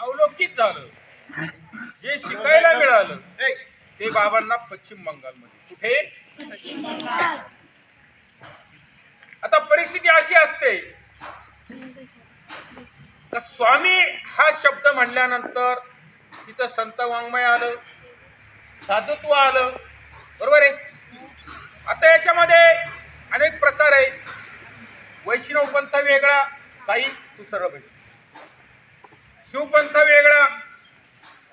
अवलौकिक झालं. जे शिकायला मिळालं ते बाबांना पश्चिम बंगालमध्ये. कुठे? आता परिस्थिती अशी असते का स्वामी हा शब्द म्हणल्यानंतर तिथं संत वाङ्मय आलं, साधुत्व आलं, बरोबर आहे. आता याच्यामध्ये अनेक प्रकार आहेत. वैष्णव पंथ वेगळा, काही दुसरं वेगळं, शिवपंथ वेगळा.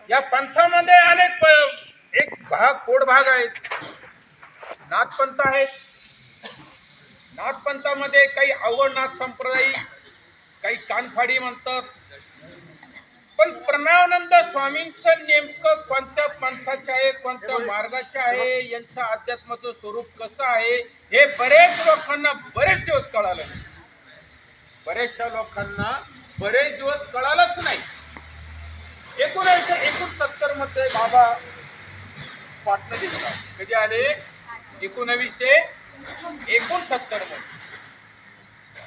या पंथामध्ये अनेक एक भाग कोड भाग आहेत. नाथपंथ आहेत. नाथपंथामध्ये काही अवघड नाथ संप्रदाय, काही कानफाडी म्हणतात. पण प्रणवानंद स्वामींचं नेमकं कोणत्या पंथाचे आहे, कोणत्या मार्गाचे आहे, यांचं अध्यात्माचं स्वरूप कसं आहे हे बरेच लोकांना बरेच दिवस कळालं नाही. बरेचशा लोकांना बरेच दिवस कळालंच नाही. 1969 मध्ये बाबा पाटणा देवीला कधी आले? 1969 मध्ये.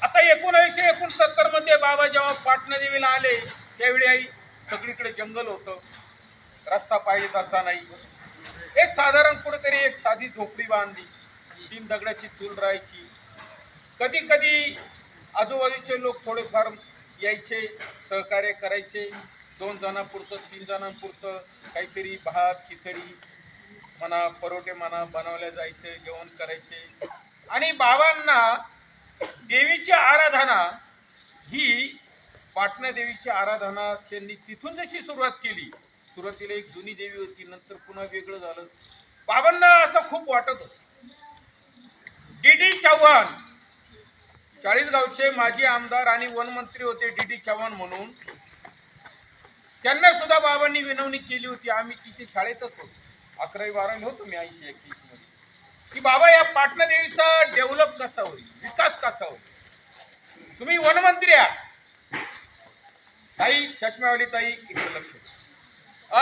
आता 1969 मध्ये बाबा जेव्हा पाटणा देवीला आले त्यावेळी सगळीकडे जंगल होतं, रस्ता पाहिजे तसा नाही. एक साधारण कुठेतरी एक साधी झोपडी बांधली, 3 दगडाची चूल राहायची. कधी कधी आजूबाजूचे लोक थोडेफार यायचे, सहकार्य करायचे. 2 जणांपुरतं 3 जणांपुरतं काहीतरी भात खिचडी म्हणा, परोठे म्हणा बनवल्या जायचे, जेवण करायचे. आणि बाबांना देवीची आराधना ही पाटणा देवीची आराधना त्यांनी तिथून जशी सुरुवात केली. सुरुवातीला एक जुनी देवी होती, नंतर पुन्हा वेगळं झालं. बाबांना असं खूप वाटत होतं. डी चव्हाण 40 गावचे माजी आमदार आणि वनमंत्री होते, डी चव्हाण म्हणून. त्यांना सुद्धा बाबांनी विनवणी केली होती. आम्ही तिथे शाळेतच होतो, 11वी 12वी होतो मी 80-81 मध्ये, की बाबा या पाटणा देवीचा डेव्हलप कसा होईल, विकास कसा होईल. तुम्ही वनमंत्री आहात. ताई चष्म्यावाली ताई इकडे लक्ष द्या.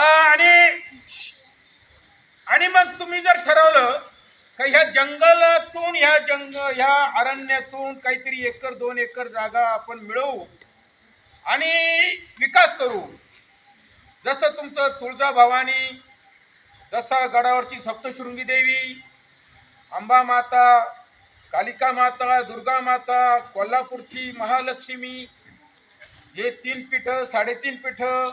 आणि मग तुम्ही जर ठरवलं का ह्या जंगलातून ह्या अरण्यातून काहीतरी 1-2 एकर जागा आपण मिळवू आणि विकास करू. जसं तुमचं तुळजाभवानी, जसं गडावरची सप्तशृंगी देवी, अंबा माता, कालिका माता, दुर्गा माता, कोल्हापूरची महालक्ष्मी, हे 3 पीठं 3.5 पीठं,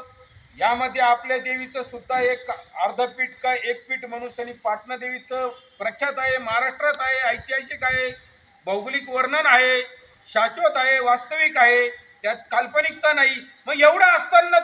यामध्ये आपल्या देवीचं सुद्धा एक अर्ध पीठ का 1 पीठ म्हणून त्यांनी पाटणा देवीचं प्रख्यात आहे, महाराष्ट्रात आहे, ऐतिहासिक आहे, भौगोलिक वर्णन आहे, शाश्वत आहे, वास्तविक आहे, त्यात काल्पनिकता नाही. मग एवढं असताना